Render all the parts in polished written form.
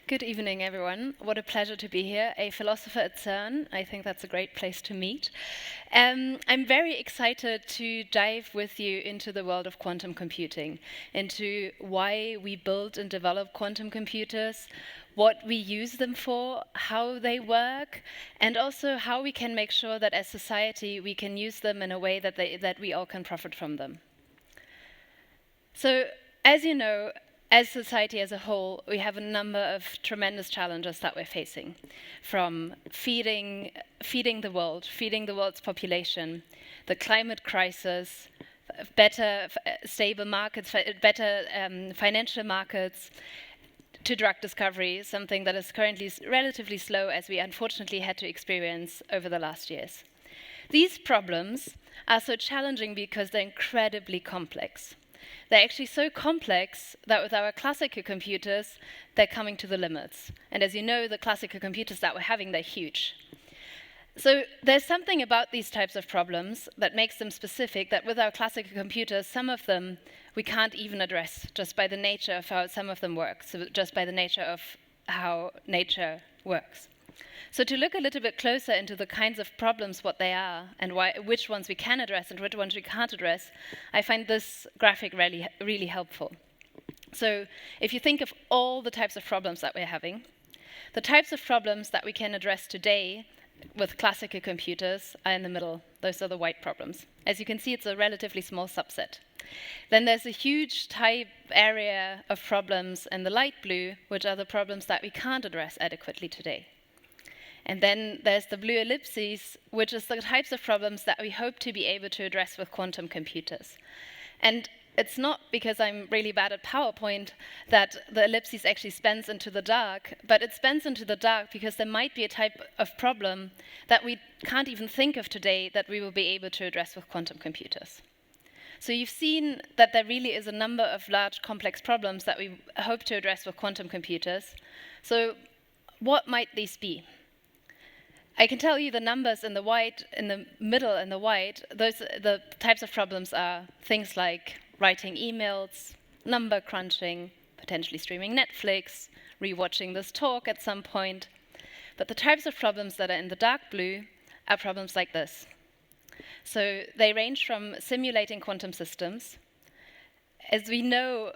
Good evening, everyone. What a pleasure to be here. A philosopher at CERN. I think that's a great place to meet. I'm very excited to dive with you into the world of quantum computing, into why we build and develop quantum computers, what we use them for, how they work, and also how we can make sure that as society we can use them in a way that we all can profit from them. So, as you know, as society as a whole, we have a number of tremendous challenges that we're facing, from feeding the world's population, the climate crisis, better stable markets, better financial markets, to drug discovery, something that is currently relatively slow, as we unfortunately had to experience over the last years. These problems are so challenging because they're incredibly complex. They're actually so complex that with our classical computers, they're coming to the limits. And as you know, the classical computers that we're having, they're huge. So there's something about these types of problems that makes them specific, that with our classical computers, some of them we can't even address just by the nature of how some of them work, so just by the nature of how nature works. So to look a little bit closer into the kinds of problems, what they are, and which ones we can address and which ones we can't address, I find this graphic really helpful. So if you think of all the types of problems that we're having, the types of problems that we can address today with classical computers are in the middle. Those are the white problems. As you can see, it's a relatively small subset. Then there's a huge type area of problems in the light blue, which are the problems that we can't address adequately today. And then there's the blue ellipses, which is the types of problems that we hope to be able to address with quantum computers. And it's not because I'm really bad at PowerPoint that the ellipses actually spans into the dark, but it spans into the dark because there might be a type of problem that we can't even think of today that we will be able to address with quantum computers. So you've seen that there really is a number of large complex problems that we hope to address with quantum computers. So what might these be? I can tell you the numbers in the white, in the middle in the white. The types of problems are things like writing emails, number crunching, potentially streaming Netflix, rewatching this talk at some point. But the types of problems that are in the dark blue are problems like this. So they range from simulating quantum systems. As we know,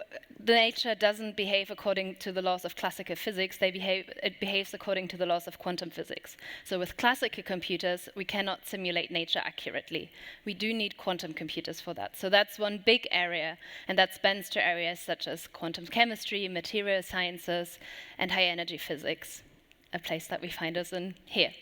nature doesn't behave according to the laws of classical physics, it behaves according to the laws of quantum physics. So with classical computers, we cannot simulate nature accurately. We do need quantum computers for that. So that's one big area, and that spans to areas such as quantum chemistry, material sciences, and high energy physics, a place that we find us in here.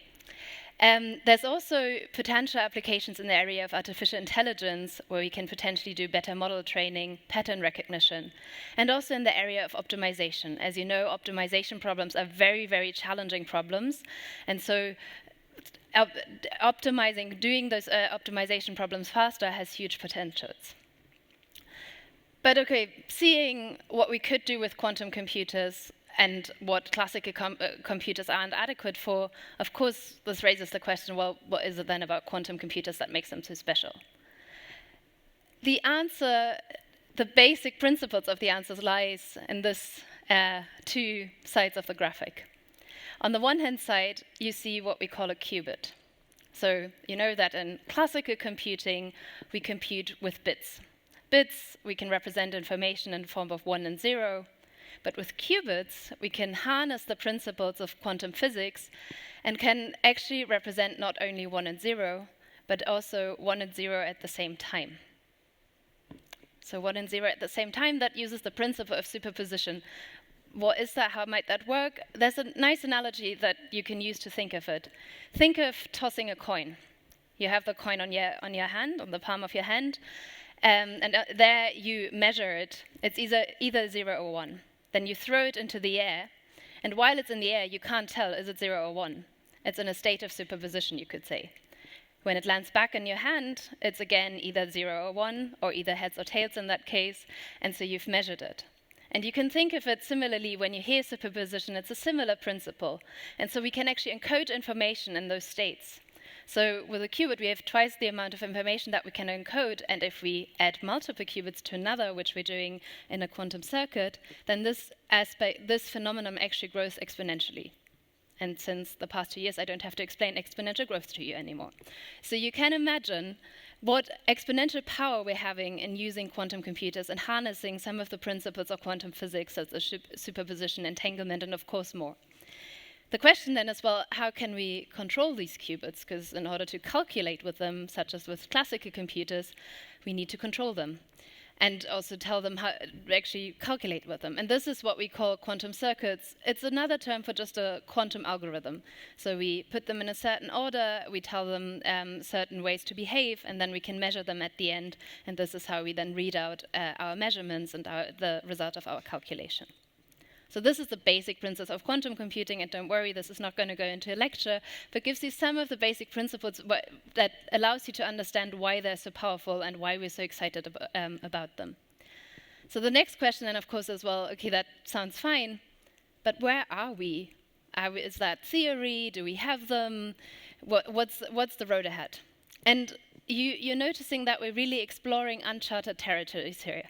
There's also potential applications in the area of artificial intelligence, where we can potentially do better model training, pattern recognition, and also in the area of optimization. As you know, optimization problems are very, very challenging problems, and so doing those optimization problems faster has huge potentials. But okay, seeing what we could do with quantum computers and what classical computers aren't adequate for, of course, this raises the question, well, what is it then about quantum computers that makes them so special? The answer, the basic principles of the answers lies in this two sides of the graphic. On the one hand side, you see what we call a qubit. So you know that in classical computing, we compute with bits. Bits, we can represent information in the form of 1 and 0. But with qubits, we can harness the principles of quantum physics and can actually represent not only 1 and 0, but also 1 and 0 at the same time. So 1 and 0 at the same time, that uses the principle of superposition. What is that? How might that work? There's a nice analogy that you can use to think of it. Think of tossing a coin. You have the coin on your hand, on the palm of your hand, and there you measure it. It's either 0 or 1. Then you throw it into the air, and while it's in the air, you can't tell, is it 0 or 1? It's in a state of superposition, you could say. When it lands back in your hand, it's again either 0 or 1, or either heads or tails in that case, and so you've measured it. And you can think of it similarly when you hear superposition, it's a similar principle. And so we can actually encode information in those states. So with a qubit, we have twice the amount of information that we can encode, and if we add multiple qubits to another, which we're doing in a quantum circuit, then this phenomenon actually grows exponentially. And since the past 2 years, I don't have to explain exponential growth to you anymore. So you can imagine what exponential power we're having in using quantum computers and harnessing some of the principles of quantum physics, such as superposition, entanglement, and of course more. The question then is, well, how can we control these qubits? Because in order to calculate with them, such as with classical computers, we need to control them and also tell them how to actually calculate with them. And this is what we call quantum circuits. It's another term for just a quantum algorithm. So we put them in a certain order, we tell them certain ways to behave, and then we can measure them at the end. And this is how we then read out our measurements and the result of our calculation. So this is the basic principles of quantum computing, and don't worry, this is not going to go into a lecture, but gives you some of the basic principles that allows you to understand why they're so powerful and why we're so excited about them. So the next question then, of course, is, well, okay, that sounds fine, but where are we? Is that theory? Do we have them? What's the road ahead? And you're noticing that we're really exploring uncharted territories here.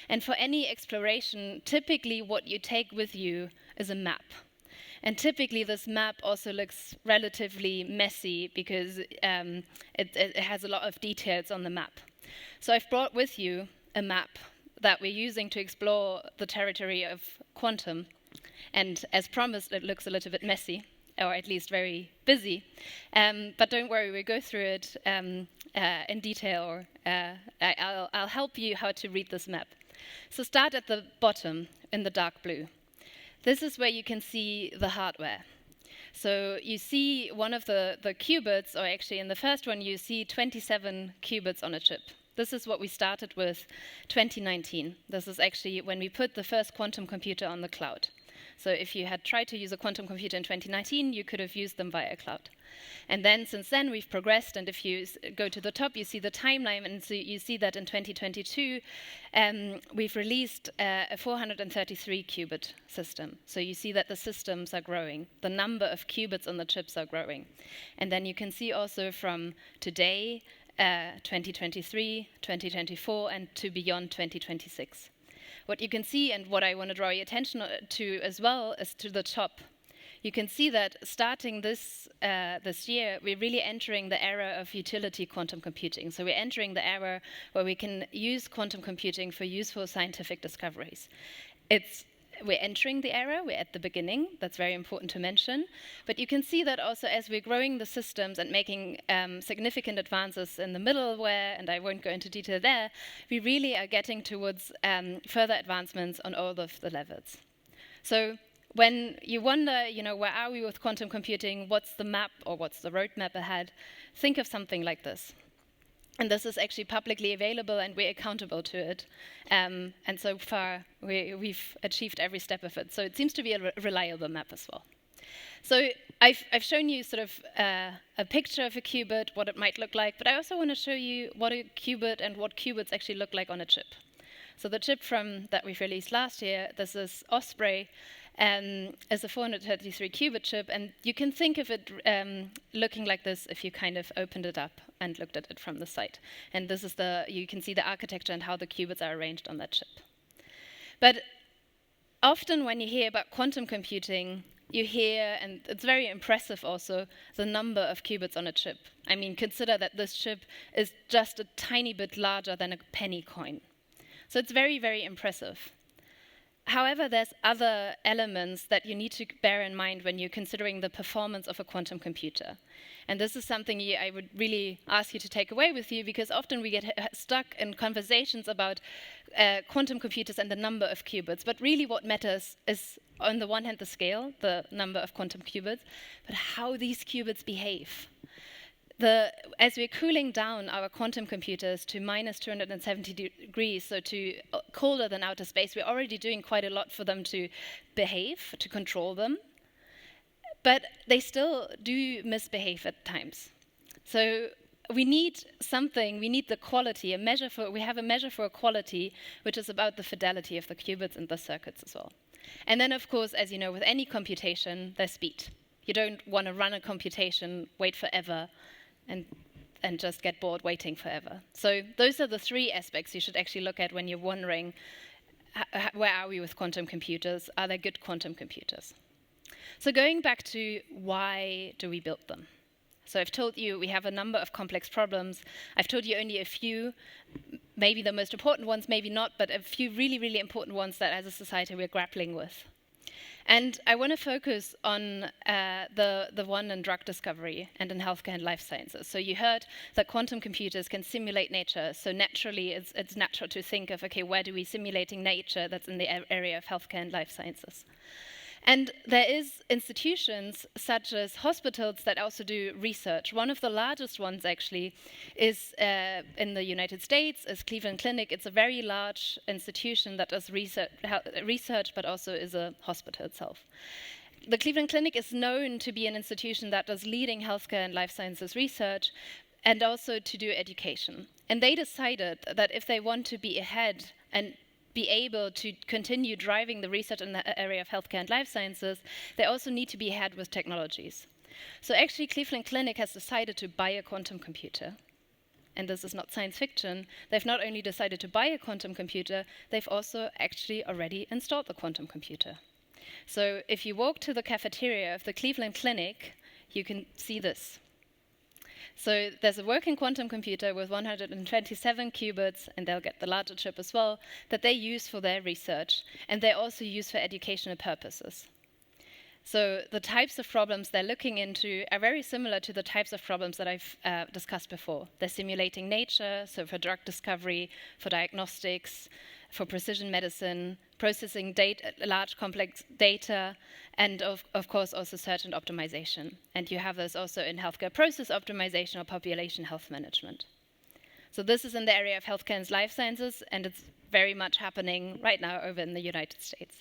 And for any exploration, typically what you take with you is a map. And typically this map also looks relatively messy because it has a lot of details on the map. So I've brought with you a map that we're using to explore the territory of quantum. And as promised, it looks a little bit messy, or at least very busy. But don't worry, we'll go through it in detail, or I'll help you how to read this map. So start at the bottom in the dark blue. This is where you can see the hardware. So you see one of the qubits, or actually in the first one you see 27 qubits on a chip. This is what we started with 2019. This is actually when we put the first quantum computer on the cloud. So if you had tried to use a quantum computer in 2019, you could have used them via cloud. And then since then, we've progressed. And if you go to the top, you see the timeline. And so you see that in 2022, we've released a 433 qubit system. So you see that the systems are growing. The number of qubits on the chips are growing. And then you can see also from today, 2023, 2024, and to beyond 2026. What you can see, and what I want to draw your attention to as well, is to the top. You can see that starting this year, we're really entering the era of utility quantum computing. So we're entering the era where we can use quantum computing for useful scientific discoveries. We're entering the era, we're at the beginning, that's very important to mention. But you can see that also as we're growing the systems and making significant advances in the middleware, and I won't go into detail there, we really are getting towards further advancements on all of the levels. So when you wonder, where are we with quantum computing, what's the map or what's the roadmap ahead, think of something like this. And this is actually publicly available, and we're accountable to it. And so far, we've achieved every step of it. So it seems to be a reliable map as well. So I've shown you sort of a picture of a qubit, what it might look like, but I also want to show you what a qubit and what qubits actually look like on a chip. So the chip that we've released last year, this is Osprey, is a 433 qubit chip, and you can think of it looking like this if you kind of opened it up and looked at it from the side. And this is you can see the architecture and how the qubits are arranged on that chip. But often when you hear about quantum computing, you hear, and it's very impressive also, the number of qubits on a chip. I mean, consider that this chip is just a tiny bit larger than a penny coin. So it's very, very impressive. However, there's other elements that you need to bear in mind when you're considering the performance of a quantum computer. And this is something I would really ask you to take away with you, because often we get stuck in conversations about quantum computers and the number of qubits. But really what matters is, on the one hand, the scale, the number of quantum qubits, but how these qubits behave. As we're cooling down our quantum computers to minus 270 degrees, so to colder than outer space, we're already doing quite a lot for them to behave, to control them. But they still do misbehave at times. So we need the quality, we have a measure for a quality, which is about the fidelity of the qubits and the circuits as well. And then, of course, as you know, with any computation, there's speed. You don't want to run a computation, wait forever, and just get bored waiting forever. So those are the three aspects you should actually look at when you're wondering, where are we with quantum computers? Are they good quantum computers? So going back to why do we build them? So I've told you we have a number of complex problems. I've told you only a few, maybe the most important ones, maybe not, but a few really, really important ones that as a society we're grappling with. And I want to focus on the one in drug discovery and in healthcare and life sciences. So you heard that quantum computers can simulate nature. So naturally, it's natural to think of, okay, where do we simulating nature that's in the area of healthcare and life sciences? And there is institutions such as hospitals that also do research. One of the largest ones actually is in the United States, is Cleveland Clinic. It's a very large institution that does research, but also is a hospital itself. The Cleveland Clinic is known to be an institution that does leading healthcare and life sciences research, and also to do education. And they decided that if they want to be ahead and be able to continue driving the research in the area of healthcare and life sciences, they also need to be ahead with technologies. So actually, Cleveland Clinic has decided to buy a quantum computer. And this is not science fiction. They've not only decided to buy a quantum computer, they've also actually already installed the quantum computer. So if you walk to the cafeteria of the Cleveland Clinic, you can see this. So there's a working quantum computer with 127 qubits, and they'll get the larger chip as well, that they use for their research, and they also use for educational purposes. So the types of problems they're looking into are very similar to the types of problems that I've discussed before. They're simulating nature, so for drug discovery, for diagnostics, for precision medicine, processing large complex data, and of course also search and optimization. And you have this also in healthcare process optimization or population health management. So this is in the area of healthcare and life sciences, and it's very much happening right now over in the United States.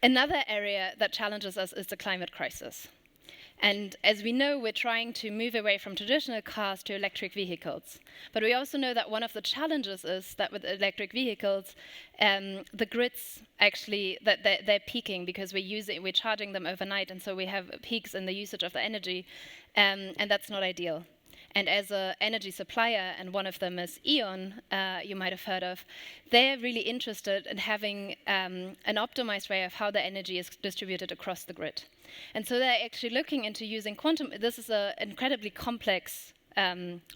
Another area that challenges us is the climate crisis. And as we know, we're trying to move away from traditional cars to electric vehicles. But we also know that one of the challenges is that with electric vehicles, the grids actually, that they're peaking because we're charging them overnight, and so we have peaks in the usage of the energy, and that's not ideal. And as an energy supplier, and one of them is E.ON, you might have heard of, they're really interested in having an optimized way of how the energy is distributed across the grid. And so they're actually looking into using quantum. This is an incredibly complex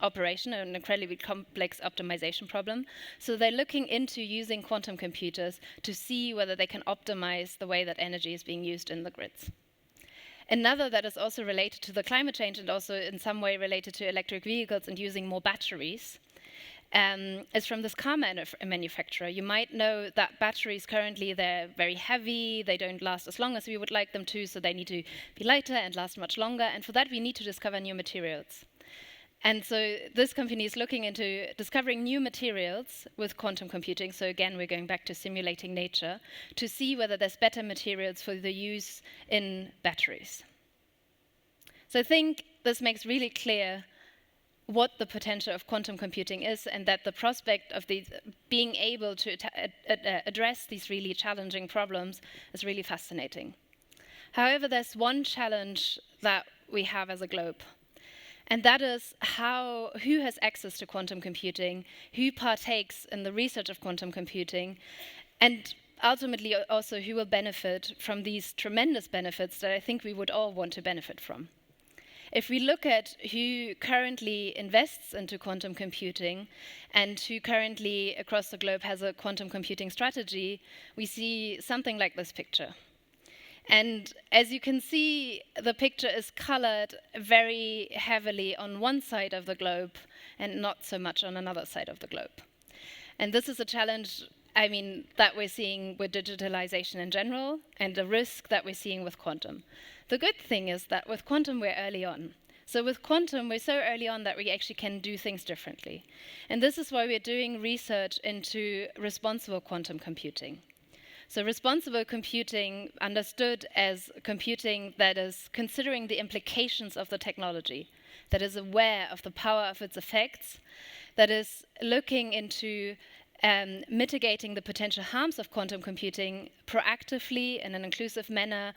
operation, an incredibly complex optimization problem. So they're looking into using quantum computers to see whether they can optimize the way that energy is being used in the grids. Another that is also related to the climate change and also in some way related to electric vehicles and using more batteries is from this car manufacturer. You might know that batteries currently, they're very heavy, they don't last as long as we would like them to, so they need to be lighter and last much longer, and for that we need to discover new materials. And so this company is looking into discovering new materials with quantum computing. So again, we're going back to simulating nature to see whether there's better materials for the use in batteries. So I think this makes really clear what the potential of quantum computing is, and that the prospect of being able to address these really challenging problems is really fascinating. However, there's one challenge that we have as a globe. And that is who has access to quantum computing, who partakes in the research of quantum computing, and ultimately also who will benefit from these tremendous benefits that I think we would all want to benefit from. If we look at who currently invests into quantum computing and who currently across the globe has a quantum computing strategy, we see something like this picture. And as you can see, the picture is colored very heavily on one side of the globe and not so much on another side of the globe. And this is a challenge, that we're seeing with digitalisation in general and the risk that we're seeing with quantum. The good thing is that with quantum, we're early on. So with quantum, we're so early on that we actually can do things differently. And this is why we're doing research into responsible quantum computing. So responsible computing, understood as computing that is considering the implications of the technology, that is aware of the power of its effects, that is looking into mitigating the potential harms of quantum computing proactively in an inclusive manner,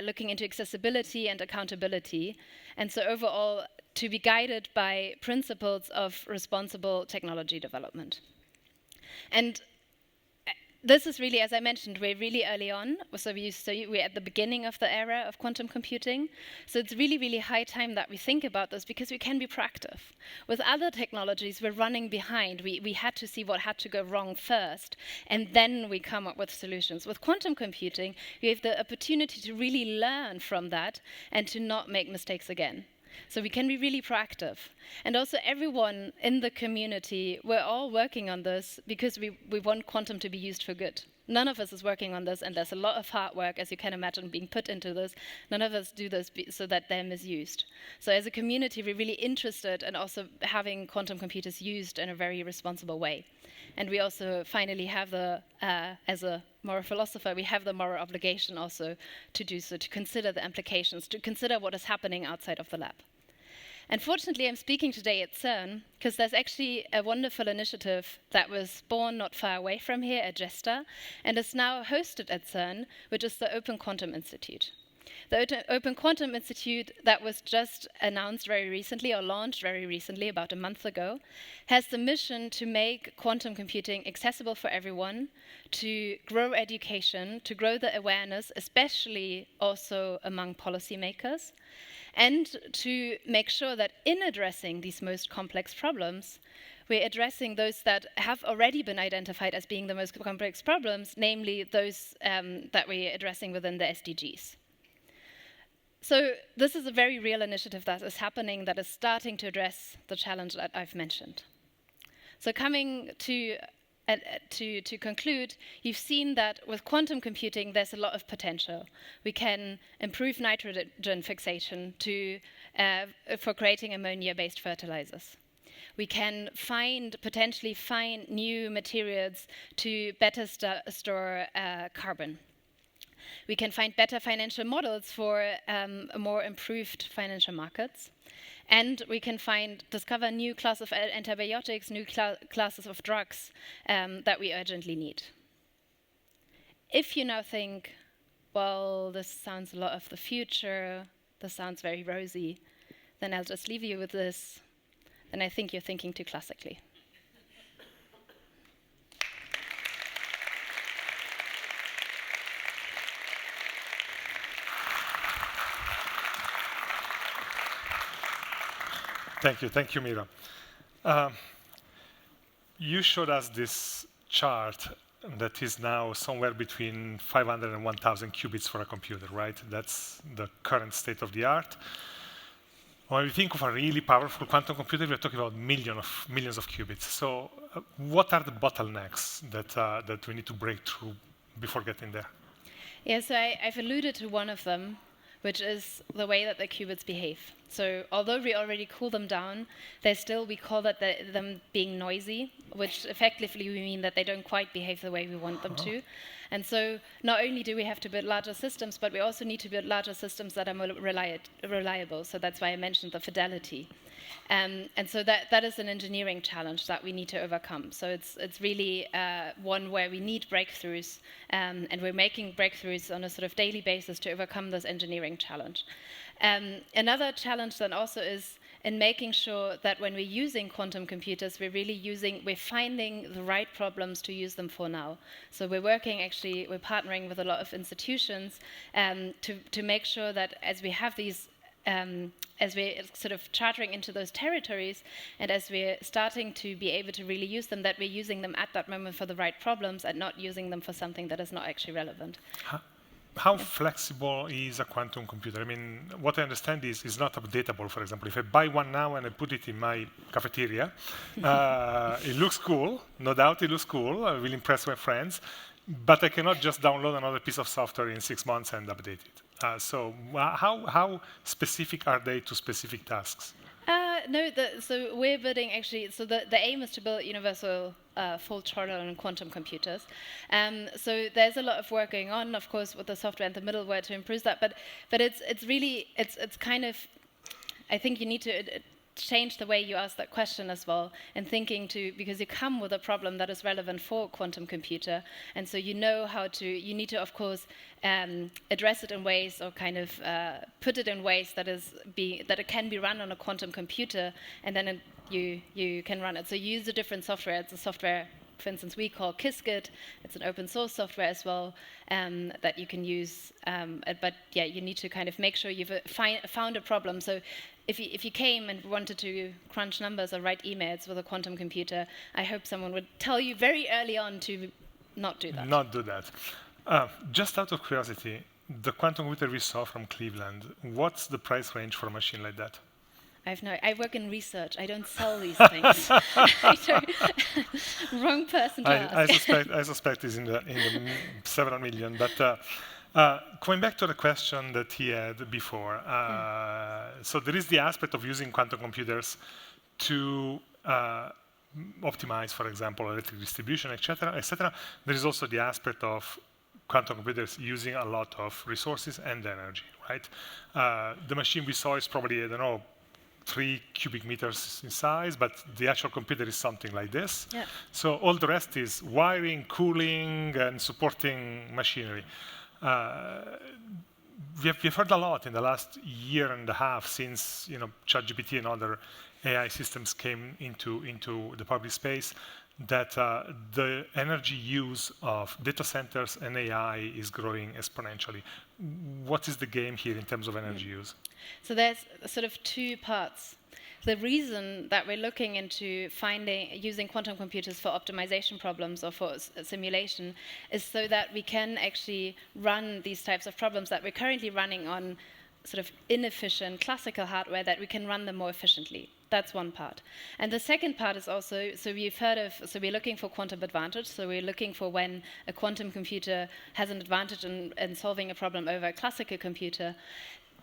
looking into accessibility and accountability. And so overall, to be guided by principles of responsible technology development. And this is really, as I mentioned, we're really early on. So we're at the beginning of the era of quantum computing. So it's really, really high time that we think about this, because we can be proactive. With other technologies, we're running behind. We had to see what had to go wrong first, and then we come up with solutions. With quantum computing, we have the opportunity to really learn from that and to not make mistakes again. So we can be really proactive. And also everyone in the community, we're all working on this because we want quantum to be used for good. None of us is working on this, and there's a lot of hard work, as you can imagine, being put into this. None of us do this so that they're misused. So as a community, we're really interested in also having quantum computers used in a very responsible way. And we also finally have as a moral philosopher, we have the moral obligation also to do so, to consider the implications, to consider what is happening outside of the lab. Unfortunately, I'm speaking today at CERN because there's actually a wonderful initiative that was born not far away from here at Jester and is now hosted at CERN, which is the Open Quantum Institute. The Open Quantum Institute that was just announced very recently, or launched very recently, about a month ago, has the mission to make quantum computing accessible for everyone, to grow education, to grow the awareness, especially also among policymakers, and to make sure that in addressing these most complex problems, we're addressing those that have already been identified as being the most complex problems, namely those that we're addressing within the SDGs. So this is a very real initiative that is happening, that is starting to address the challenge that I've mentioned. So coming to conclude, you've seen that with quantum computing, there's a lot of potential. We can improve nitrogen fixation for creating ammonia-based fertilizers. We can potentially find new materials to better store carbon. We can find better financial models for more improved financial markets. And we can discover new class of antibiotics, new classes of drugs that we urgently need. If you now think, well, this sounds a lot of the future, this sounds very rosy, then I'll just leave you with this. Then I think you're thinking too classically. Thank you, Mira. You showed us this chart that is now somewhere between 500 and 1,000 qubits for a computer, right? That's the current state of the art. When we think of a really powerful quantum computer, we're talking about millions of qubits. So what are the bottlenecks that we need to break through before getting there? Yeah, so I've alluded to one of them, which is the way that the qubits behave. So although we already cool them down, we call that them being noisy, which effectively we mean that they don't quite behave the way we want them to. And so not only do we have to build larger systems, but we also need to build larger systems that are more reliable. So that's why I mentioned the fidelity. And so that is an engineering challenge that we need to overcome. So it's really one where we need breakthroughs, and we're making breakthroughs on a sort of daily basis to overcome this engineering challenge. Another challenge then also is in making sure that when we're using quantum computers, we're finding the right problems to use them for now. So we're partnering with a lot of institutions to make sure that as we have these as we're sort of chartering into those territories, and as we're starting to be able to really use them, that we're using them at that moment for the right problems and not using them for something that is not actually relevant. How flexible is a quantum computer? I mean, what I understand is it's not updatable, for example. If I buy one now and I put it in my cafeteria, it looks cool, no doubt it looks cool, I will impress my friends, but I cannot just download another piece of software in 6 months and update it. So how specific are they to specific tasks? No, so we're building the aim is to build universal fault tolerant quantum computers. So there's a lot of work going on, of course, with the software and the middleware to improve that. But it's kind of, I think you need to change the way you ask that question as well, and thinking because you come with a problem that is relevant for a quantum computer, and so you know you need to, of course, address it in ways, or kind of put it in ways that it can be run on a quantum computer, and then you can run it. So you use a different software. It's a software, for instance, we call Qiskit. It's an open source software as well that you can use. But yeah, you need to kind of make sure you've found a problem. So if you came and wanted to crunch numbers or write emails with a quantum computer, I hope someone would tell you very early on to not do that. Not do that. Just out of curiosity, the quantum computer we saw from Cleveland, what's the price range for a machine like that? I work in research. I don't sell these things. Wrong person to ask. I suspect it's in the several million. But going back to the question that he had before, so there is the aspect of using quantum computers to optimize, for example, electric distribution, etc., etc. There is also the aspect of quantum computers using a lot of resources and energy, right? The machine we saw is probably, I don't know, 3 cubic meters in size, but the actual computer is something like this. Yeah. So all the rest is wiring, cooling, and supporting machinery. We've heard a lot in the last year and a half since ChatGPT and other AI systems came into the public space, that the energy use of data centers and AI is growing exponentially. What is the game here in terms of energy use? So there's sort of two parts. The reason that we're looking into using quantum computers for optimization problems or for simulation is so that we can actually run these types of problems that we're currently running on sort of inefficient classical hardware, that we can run them more efficiently. That's one part. And the second part is also, we're looking for quantum advantage. So we're looking for when a quantum computer has an advantage in solving a problem over a classical computer.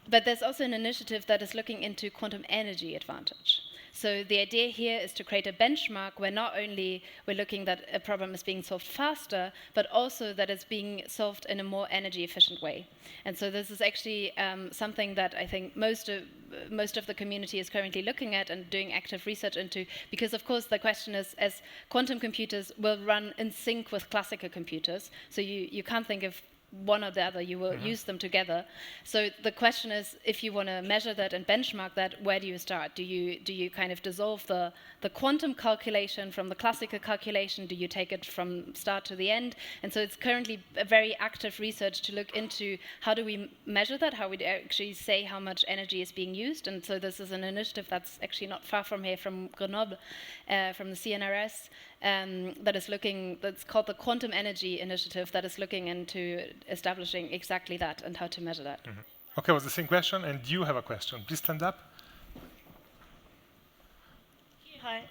But there's also an initiative that is looking into quantum energy advantage. So the idea here is to create a benchmark where not only we're looking that a problem is being solved faster, but also that it's being solved in a more energy efficient way. And so this is actually something that I think most of the community is currently looking at and doing active research into, because of course the question is, as quantum computers will run in sync with classical computers, so you can't think of one or the other, you will use them together. So the question is, if you want to measure that and benchmark that, where do you start? Do you kind of dissolve the quantum calculation from the classical calculation? Do you take it from start to the end? And so it's currently a very active research to look into how do we measure that, how we actually say how much energy is being used. And so this is an initiative that's actually not far from here, from Grenoble, from the CNRS, that's called the Quantum Energy Initiative, that is looking into establishing exactly that and how to measure that. Okay, it was the same question, and you have a question. Please stand up. Hi.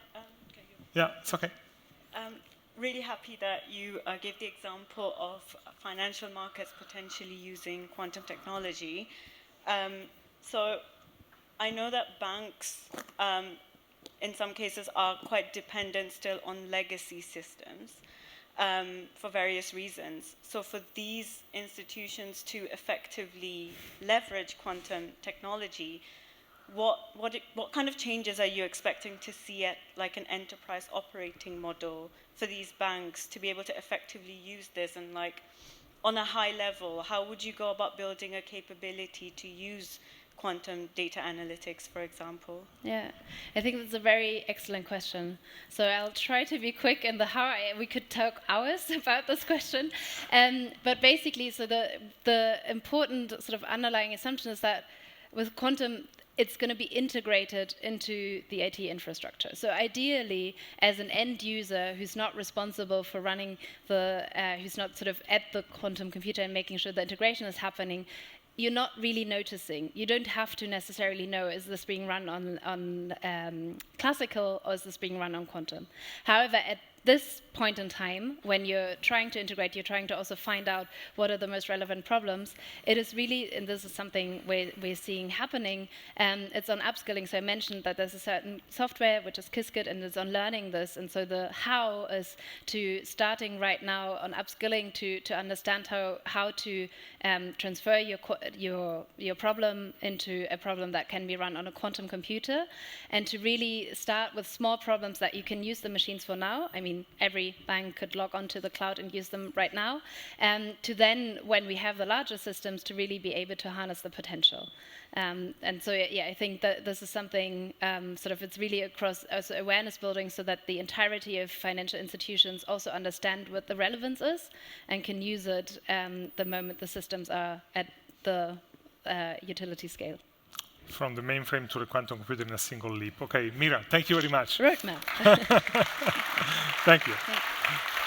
Yeah, it's okay. Really happy that you gave the example of financial markets potentially using quantum technology. So I know that banks, in some cases, are quite dependent still on legacy systems for various reasons. So for these institutions to effectively leverage quantum technology, what kind of changes are you expecting to see at like an enterprise operating model for these banks to be able to effectively use this? And like on a high level, how would you go about building a capability to use quantum data analytics, for example? Yeah, I think that's a very excellent question. So I'll try to be quick in we could talk hours about this question. But basically, so the important sort of underlying assumption is that with quantum, it's going to be integrated into the IT infrastructure. So ideally, as an end user who's not responsible for running who's not sort of at the quantum computer and making sure the integration is happening, you're not really noticing. You don't have to necessarily know, is this being run on classical or is this being run on quantum? However, at this point in time, when you're trying to integrate, you're trying to also find out what are the most relevant problems. It is really, and this is something we're seeing happening, it's on upskilling. So I mentioned that there's a certain software, which is Qiskit, and it's on learning this. And so the how is to starting right now on upskilling to understand how to transfer your problem into a problem that can be run on a quantum computer, and to really start with small problems that you can use the machines for now. I mean, every bank could log onto the cloud and use them right now, and to then, when we have the larger systems, to really be able to harness the potential. And so, yeah, I think that this is something it's really across also awareness building, so that the entirety of financial institutions also understand what the relevance is and can use it the moment the systems are at the utility scale. From the mainframe to the quantum computer in a single leap. Okay, Mira, thank you very much. Right now. Thank you. Thanks.